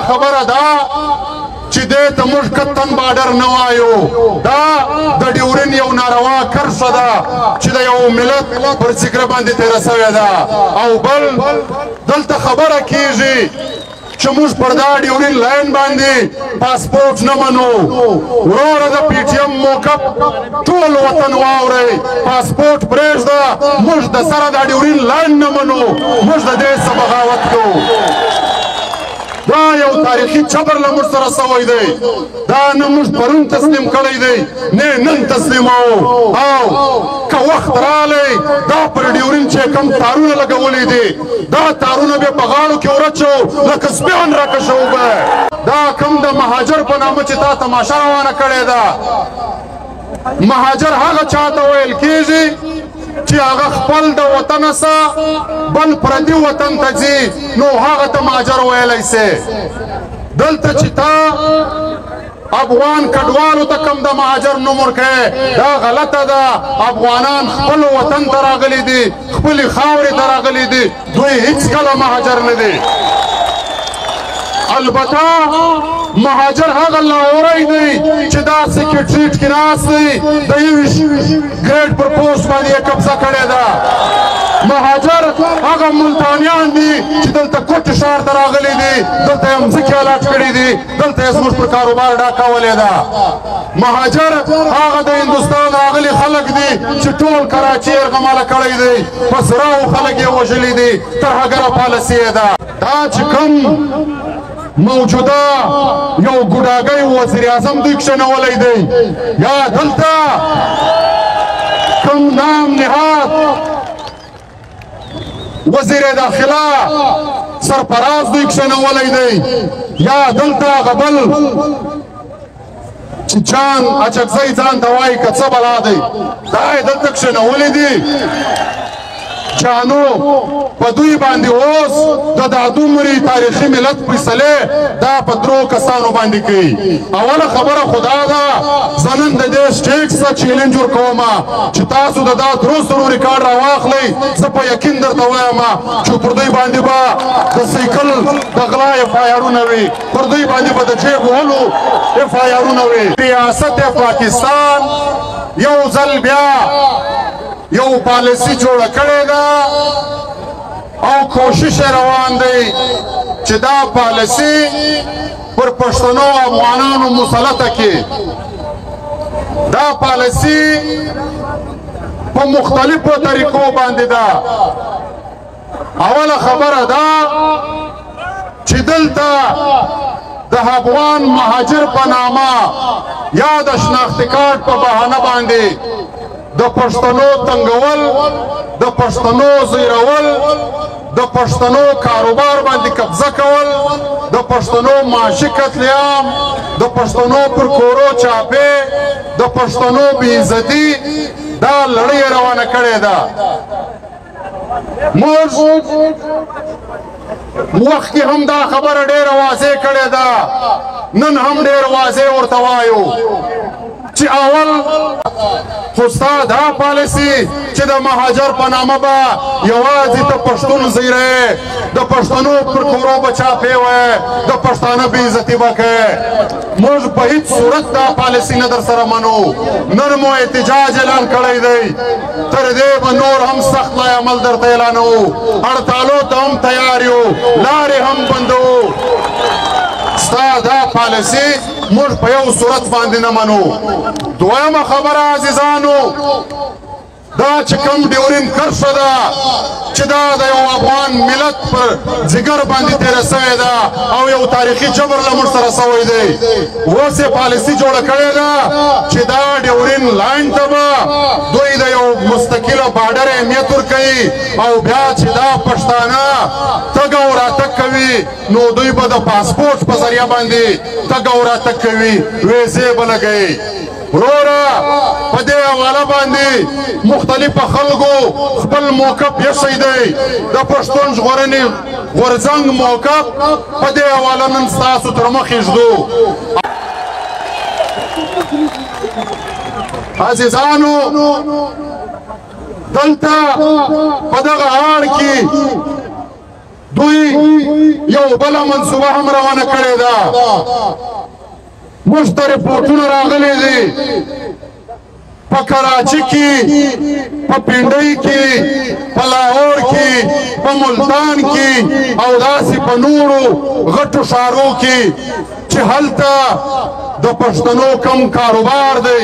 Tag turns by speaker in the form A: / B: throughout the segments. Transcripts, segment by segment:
A: خبره ده چې دې ته موږ کتن بارډر نه وایو دا د ډیورین یو ناروا کرښه ده چې د یو ملت پر ځیګره باندې تېره سوې ده او بل دلته خبره کېږي چې موږ پر دا ډیورین لاین باندې پاسپورټ نه منو وروره د پی ټي ایم موقف ټول وطن واورئ پاسپورټ پرېږده موږ د سره دا ډیورین لاین نه منو موږ د دې څه بغاوت کوو دا یو تاریخي جبر له موږ سره سوی دی دا نه موږ پرون تسلیم کړی دی نه نن تسلیموو او که وخت رالی دا پر ډیورین چې کم تارونه لګولی دي دا تارونه بیا په غاړو کې ورچو لکه سپیان راکشو به دا کم د مهاجر په نامه چې تا تماشه روانه کړې ده مهاجر هغه چاته ویل کېږي چې هغه خپل د وطن څخه بل پردي وطن ته ځي نو هغه ته مهاجر ویلی سي دلته چې تا افغان کډوالو ته کم د مهاجر نوم ورکوې دا غلطه ده افغانان خپل وطن ته راغلي دي خپلې خاورې ته راغلي دي دوی هیڅکله مهاجر نه دي البته مهاجر هغه لاهوری دی چې دا سیکرټریټ کې ناست دی د 21 ګریډ پر پوسټ باندې یې قبضه کړې ده مهاجر هغه ملتانیان دي چې دلته کوټ ښار ته راغلي دي دلته یې مځکې الاټ کړي دي دلته یې زموږ پر کاروبار ډاکولې ده مهاجر هغه د هندوستان راغلي خلک دي چې ټول کراچي یرغماله کړی دی په زراو خلک یې وژلي دي ترهګره پالسي یې ده دا چې کوم موجوده یو ګوډاګی وزیر اعظم دوی کښېنولی دی یا دلته کوم نام نهاد وزیر داخله سرفراز دوی کښېنولی دی یا دلته هغه بل چې جان اچکزی ځان ته وایي که څه بلا دی دا یې دلته کښېنولی دي جانو په دوی باندې اوس د دا دومرې تاریخي ملت فیصلې دا په درو کسانو باندې کوي اوله خبره خدا ده زه نن د دې سټیج څخه چیلنج ورکومه چې تاسو د دا درو سرو ریکارډ راواخلئ زه په یقین درته وایم چې پر دوی باندې به د سایکل د غلا اف آی آرونه وي پر دوی باندې به د جیب وهلو اف آی آرونه وي ریاست پاکستان یو ځل بیا یو پالیسی جوړه کړې ده او کوشش روان دی چې دا پالیسی پر پښتنو افغانانو مسلطه کړي دا پالیسی په مختلفو طریقو باندې ده اوله خبره ده چې دلته د افغان مهاجر په نامه یا د شناخت کارت په بهانه باندې د پښتنو تنګول د پښتنو زیرول د پښتنو کاروبار باندې قبضه کول د پښتنو معاشي قتلیام د پښتنو پر کورو چاپې د پښتنو بې عزتي دا لړۍ روانه کړې ده موږ وخت کې هم دا خبره ډېره واضح کړې ده نن هم ډېر واضح ورته وایو چې اول خو ستا دا پالیسي چې د مهاجر په نامه به یوازې ته پښتون زیری د پښتنو پر کورو به چاپې وی د پښتانه بې عزتي به کوې موږ په هیڅ صورت دا پالیسي نه در سره منو نن مو احتجاج اعلان کړی دی تر دې به نور هم سخت لای عمل درته اعلانوو هړتالو ته هم تیار یو لارې هم بندوو ستا دا پالیسي موږ په یو صورت باندې نه منو دویمه خبره عزیزانو دا چې کوم ډیورین کرښه ده چې دا د یو افغان ملت پر ځیګر باندې تېره سوې ده او یو تاریخي جبر له موږ سره سوی دی اوس یې پالیسي جوړه کړې ده چې دا ډیورین لاین ته به دوی د یو مستقله بارډر اهمیت ورکوي او بیا چې دا پښتانه تګ او راتګ کوي نو دوی به د پاسپورټ په ذریعه باندې تګ او راتګ کوي ویزې به لګوي وروره په دې حواله باندې مختلفو خلکو خپل موقف ایښی دی د پښتون ژغورنې غورځنګ موقف په دې حواله نن ستاسو تر مخ ایږدو عزیزانو دلته په دغه اړ کې دوی یو بله منصوبه هم روانه کړې ده موږ ته رپورټونه راغلي دي په کراچي کې په پنډۍ کې په لاهور کې په ملتان کې او داسې په نورو غټو ښارو کې چې هلته د پښتنو کم کاروبار دی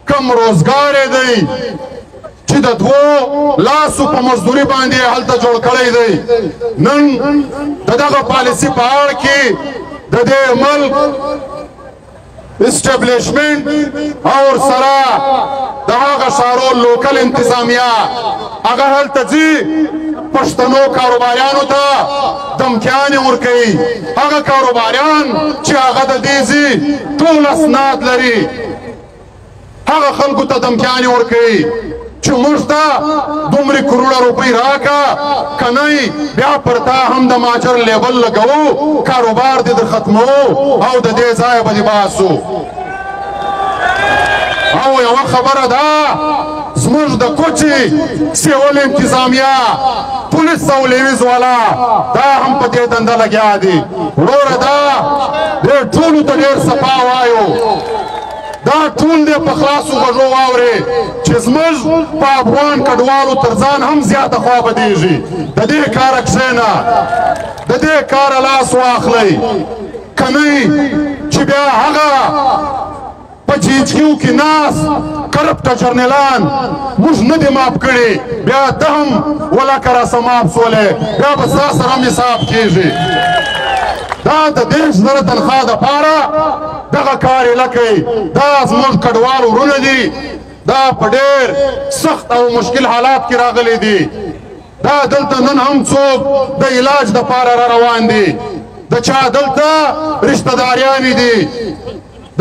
A: کم روزګار دی چې د دوو لاسو په مزدوري باندې هلته جوړ کړی دی نن د دغه پالیسي په اړه کې د دې ملک اسټابلیشمنټ او سره د هغه ښارو لوکل انتظامیه هغه هلته ځي پښتنو کاروباریانو ته دمکیانې ورکوي هغه کاروباریان چې هغه د دې ځي ټول اسناد لري هغه خلکو ته دمکیانې ورکوي چې موږ ته دومره کروڑه روپۍ راکا کنه بیا پر تا هم د ماجر لیبل لګو کاروبار دې در ختمو او د دې ځای به دې باسو او یوه خبره ده زموږ د کوچې سیول انتظامیه پولیس او لیویز والا دا هم په دې دنده لګیا دي وروره دا دې ټولو ته ډېر صفا وایو دا ټول دې په خلاصو غږو واورې چې زموږ په افغان کډوالو تر ځان هم زیاته خوا بدېږي د دې کاره کښېنه د دې کاره لاس واخلئ که نه چې بیا هغه په جیجکیو کې ناست کرپټه جرنیلان موږ نه دي ماف کړي بیا ده هم ولکه راسه ماف سولې بیا به ستا سره هم حساب کېږي دا د 10,000 تنخوا دپاره دغه کار یې لکئ دا زموږ کډوال ورونه دي دا په ډېر سخت او مشکل حالات کې راغلي دي دا دلته نن هم څوک د علاج دپاره را روان دي د چا دلته رشته داریانې دي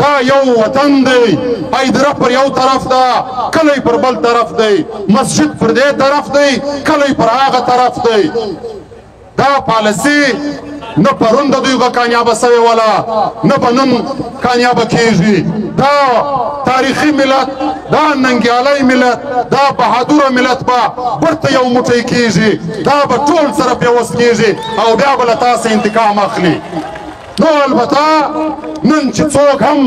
A: دا یو وطن دی ایدره پر یو طرف ده کلی پر بل طرف دی مسجد پر دې طرف دی کلی پر هغه طرف دی دا پالیسي نه پرون د دوی به کامیابه سوې وله نه به نن کامیابه کېږي دا تاریخي ملت دا ننګیالی ملت دا بهادوره ملت به برته یو موټی کېږي دا به ټول سره پیوست کېږي او بیا به له تاسې انتقام اخلي نو البته نن چې څوک هم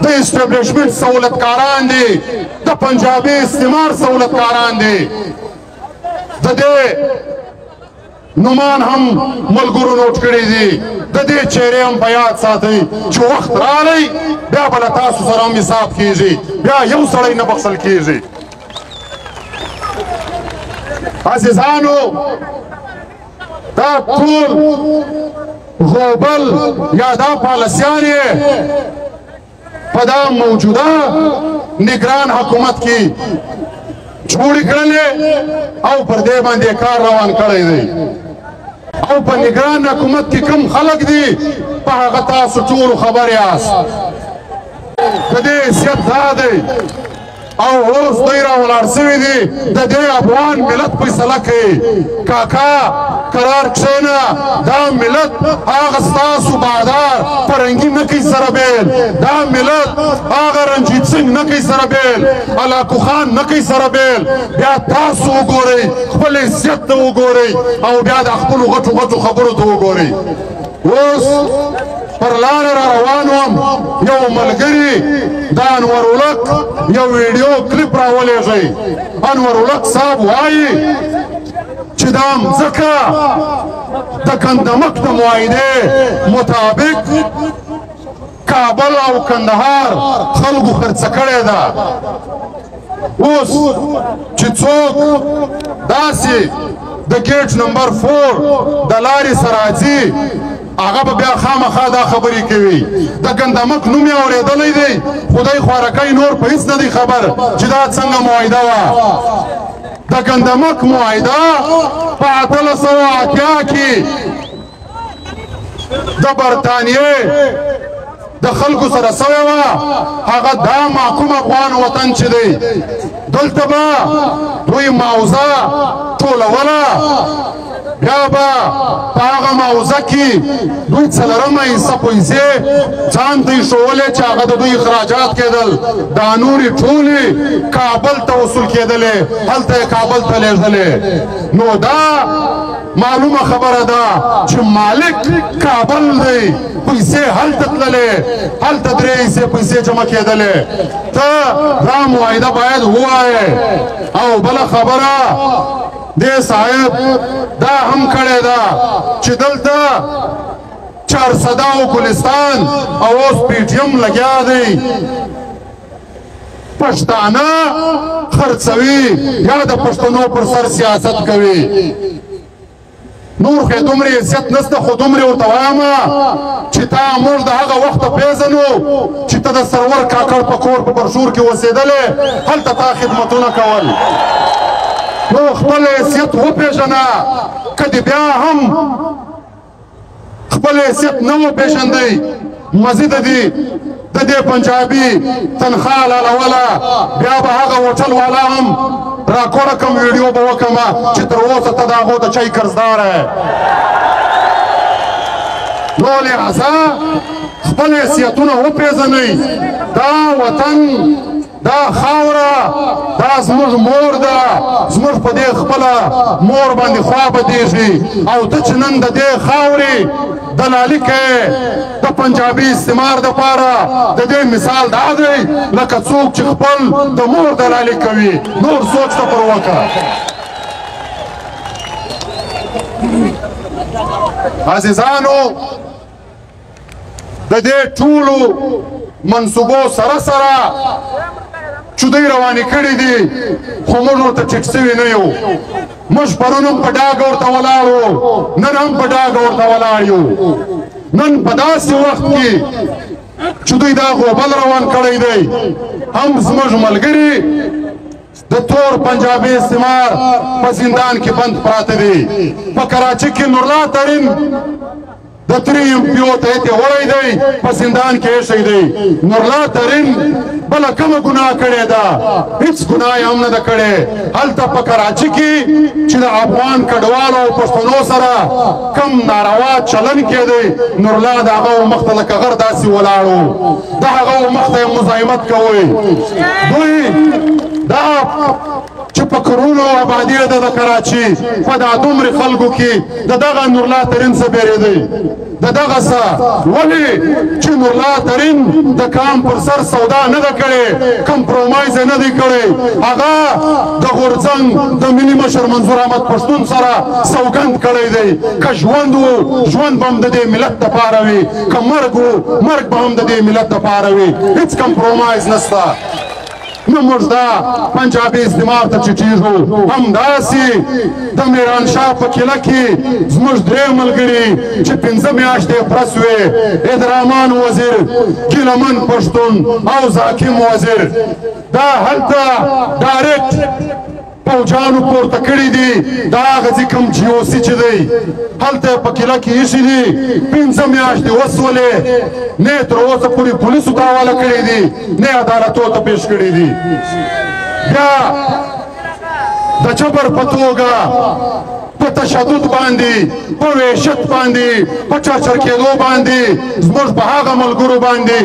A: د اسټابلیشمنټ سهولتکاران دي د پنجابي استعمار سهولتکاران دي د دې نومان هم ملګرو نوټ کړي دي د دې چهرې هم په یاد ساتئ چې وخت رالی بیا به له تاسو سره هم حساب کېږي بیا یو سړی نه بخښل کېږي عزیزانو دا ټول غوبل یا دا پالیسیانې په دا موجوده نگران حکومت کې جوړې کړلې او پر دې باندې کار روان کړی دی او په نگران حکومت کې کم خلک دي په هغه تاسو ټولو خبر یاست د دې حیثیت دا دی او اوس دوی راولاړ سوي دي د دې افغان ملت فیصله کوي کاکا قرار کښېنه دا ملت هغه ستاسو بادار فرنګي نه کوي سره بیل دا ملت هغه رنجیت سنګ نه کوي سره بیل علاقو خان نه کوي سره بیل بیا تاسو وګورئ خپل عزت ته وګورئ او بیا د خپلو غټو غټو خبرو ته وګورئ اوس پر لاره را روان وم یو ملګري د انور ولک یو ویډیو کلیپ راولېږئ انور ولک صاحب وایي چې دا مځکه د کندمک د معاهدې مطابق کابل او کندهار خلکو خرڅه کړې ده اوس چې څوک داسې د ګیټ نمبر 4 د لارې سره ځي هغه به بیا خامخا دا خبرې کوي د ګندمک نوم یې اورېدلی دی خدای خوارکی نور په هېڅ نه دی خبر چې دا څنګه معاهده وه د ګندمک معاهده په 1880 کې د برطانیې د خلکو سره سوې وه هغه دا محکوم افغان وطن چې دی دلته به دوی معاوضه ټولوله بیا به په هغه معاوضه کې دوی څلورمه حصه پیسې ځان ته ایښولې چې هغه د دوی اخراجات کېدل دا نورې ټولې کابل ته وصول کېدلې هلته یې کابل ته لېږدلې نو دا معلومه خبره ده چې مالک کابل دی پیسې هلته تللې هلته درې حصې پیسې جمع کېدلې ته دا معاهده باید ووایې او بله خبره دې صاحب دا هم کړې ده چې دلته چارسده و ګلستان او اوس پی ټی ایم لګیا دی پښتانه خرڅوي یا د پښتنو پر سر سیاست کوي نور خو دومره عزت نشته خو دومره ورته وایم چې تا موږ د هغه وخته پیژنو چې ته د سرور کاکړ په کور په برشور کې اوسېدلې هلته تا خدمتونه کول نو خپل حیثیت وپېژنه که دې بیا هم خپل حیثیت نه وپېژندی مزید دي د دې پنجابي تنخواه حلاله بیا به هغه هوټل والا هم راکوړه کوم ویډیو به وکړمه چې تر اوسه ته د هغو د چای قرضدار یې نو لهذا خپل حیثیتونه وپېژنئ دا وطن دا خاوره دا زموږ مور ده زموږ په دې خپله مور باندې خوا بدېږي او ته چې نن د دې خاورې دلالي کوې د پنجابي استعمار دپاره د دې مثال دا دی لکه څوک چې خپل د مور دلالي کوي نور سوچ ته پر وکړه عزیزانو د دې ټولو منصوبو سره سره چې دوی روانې کړي دي خو موږ ورته ټیټ سوي نه یو موږ پرون هم په ډاګه ورته ولاړ وو نن هم په ډاګه ورته ولاړ یو نن په داسې وخت کې چې دوی دا غوبل روان کړی دی هم زموږ ملګري د تور پنجابي استعمار په زندان کې بند پراته دي په کراچۍ کې نورالله ترین د 3 MPO ته یې وړی دی په زندان کې ایښی دی نورالله ترین بله کومه ګناه کړې ده هېڅ ګناه یې هم نه ده کړې هلته په کراچۍ کې چې د افغان کډوالو او پښتنو سره کم ناروا چلن کېدی نورالله د هغه مخ ته لکه غر داسې ولاړ و د هغه مخ ته یې مزاحمت کوئ دوی دا چې په کرونو آبادي ده د کراچۍ په دا دومرې خلکو کې د دغه نورالله ترین څه بیرېدی د دغه څه ولې چې نورالله ترین د کام پر سر سودا نه ده کړې کمپرومایز یې نه دی کړی هغه د غورځنګ د ملي مشر منظور احمد پښتون سره سوګند کړی دی که ژوند و ژوند به هم د دې ملت دپاره وي که مرګ و مرګ به هم د دې ملت دپاره وي هېڅ کمپرومایز نشته نو موږ دا پنجابي استعمار ته چټېږو همداسې د میرانشاه په کیله کې زموږ درې ملګري چې 5 میاشتې پرس وې ادرامان وزیر ګیلمن پښتون او زاکم وزیر دا هلته ډایرکټ پوجانو پورته کړي دي دا هغه ځای کوم GOC چې دی هلته یې په کیله کې ایښي دي 5 میاشتې وسولې نه یې تر اوسه پورې پولیسو ته حواله کړي دي نه یې عدالتو ته پیش کړي دي بیا د جبر په توګه په تشدد باندې په وحشت باندې په چرچر کېدو باندې زموږ په هغه ملګرو باندې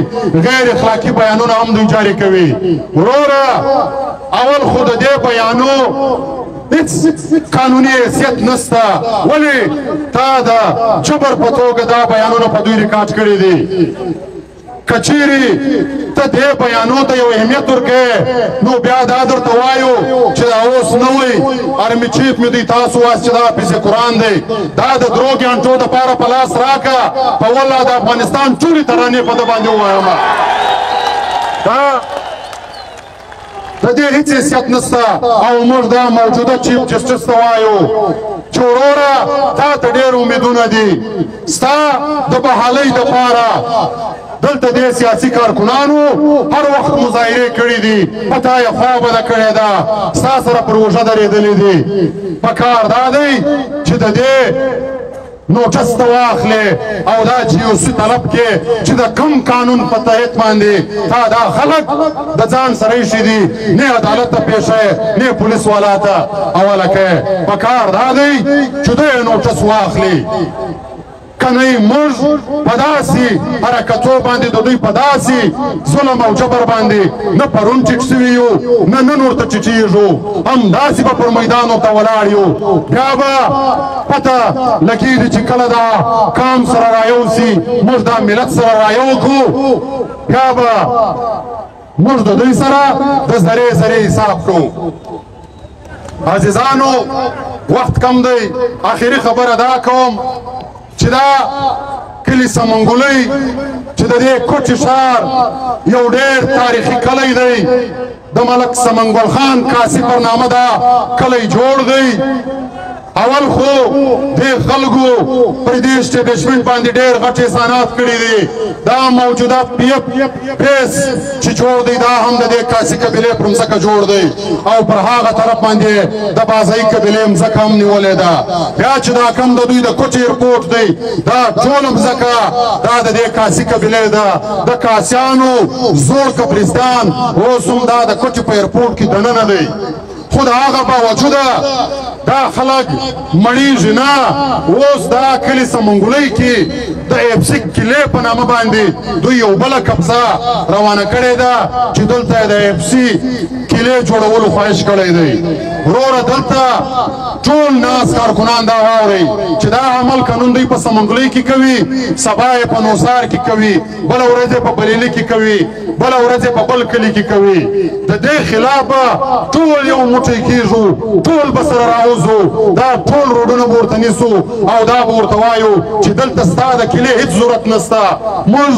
A: غیر اخلاقي بیانونه هم دوی جاري کوي وروره اول خو د دې بیانو هیڅ قانوني حیثیت نشته ولې تا د جبر په توګه دا بیانونه په دوی ریکارډ کړي دي که چیرې ته دې بیانو ته یو اهمیت ورکړې نو بیا دا درته وایو چې دا اوس نه وایي آرمي چیف مې دوی تاسو وایاست چې دا حفظ قرآن دی دا د درو ګانټو دپاره په لاس راکړه په والله د افغانستان ټولې ترانې په ده باندې ووایم د دې هیڅ حیثیت نشته او موږ دا موجوده چیف جسټس ته وایو چې وروره تا ته ډېر امیدونه دي ستا د بحالۍ دپاره دلته دې سیاسي کارکنانو هر وخت مظاهرې کړي دي په تا یې خوا بده کړې ده ستا سره پر اوږه درېدلي دي پکار دا دی چې د دې نوټس ته واخلې او دا GOC طلب کې چې د کوم قانون په تحت باندې تا دا خلک د ځان سره ایښي دي نه عدالت ته پیښه نه پولیس والا ته حواله کوې پکار دا دی چې دوی نوټس واخلي کنی موږ په داسې حرکتو باندې د دوی په داسې ظلم او جبر باندې نه پرون ټیټ سوي یو نه نن ورته ټیټېږو همداسې به پر میدان ورته ولاړ یو بیا به پته لګېږي چې کله دا قام سره رایوسي موږ دا ملت سره رایو کړو بیا به موږ د دوی سره د ذرې ذرې حساب کوو عزیزانو وخت کم دی آخري خبره دا کوم چې دا کلي سمنګلۍ چې د دې کوټې ښار یو ډېر تاریخي کلی دی د ملک سمنګل خان کاسي پر نامه دا کلی جوړ دی اول خو دې خلکو پر دې اسټابلیشمنټ باندې ډېر غټ احسانات کړي دي دا موجوده پی اف پیس چې جوړ دی دا هم د دې کاسي قبیلې پر مځکه جوړ دی او پر هغه طرف باندې د بازۍ قبیلې مځکه هم نیولې ده بیا چې دا کم د دوی د کوټې ایرپورټ دی دا ټوله مځکه دا د دې کاسي قبیلې ده د کاسیانو زوړ قبرستان اوس هم دا د کوټې په ایرپورټ کې دننه دی خو د هغه باوجوده دا خلک مړیږي نه اوس دا کلي سمنګلۍ کې د ایپسي کلې په نامه باندې دوی یو بله قبضه روانه کړې ده چې دلته د ایپسي کلې جوړولو خواهش کړی دی وروره دلته ټول ناس کارکنان دا واورئ چې دا عمل قانون دوی په سمنګلۍ کې کوي سبا یې په نوسار کې کوي بله ورځ یې په بلیلي کې کوي بله ورځ یې په بل کلي کې کوي د دې خلاف به ټول یو موټی کېږو ټول به سره راوځو دا ټول روډونه به ورته نیسو او دا به ورته وایو چې دلته ستا د کلې هېڅ ضرورت نشته موږ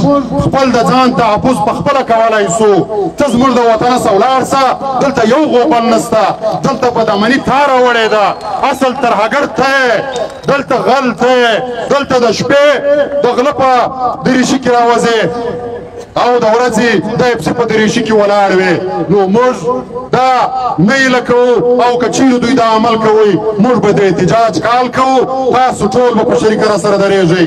A: خپل د ځان تحفظ په خپله کولی سو ته زموږ د وطنه څه ولاړ سه دلته یو غوبل نشته دلته بدامني تا راوړې ده اصل ترهګر ته دلته غل ته دلته د شپې د غله په دریشي کې راوځې او د ورځې د ایپسي په دریشي کې ولاړ وې نو موږ دا نه هیله کوو او که چیرې دوی دا عمل کوئ موږ به د احتجاج کال کوو تاسو ټول به په شریکه راسره درېږئ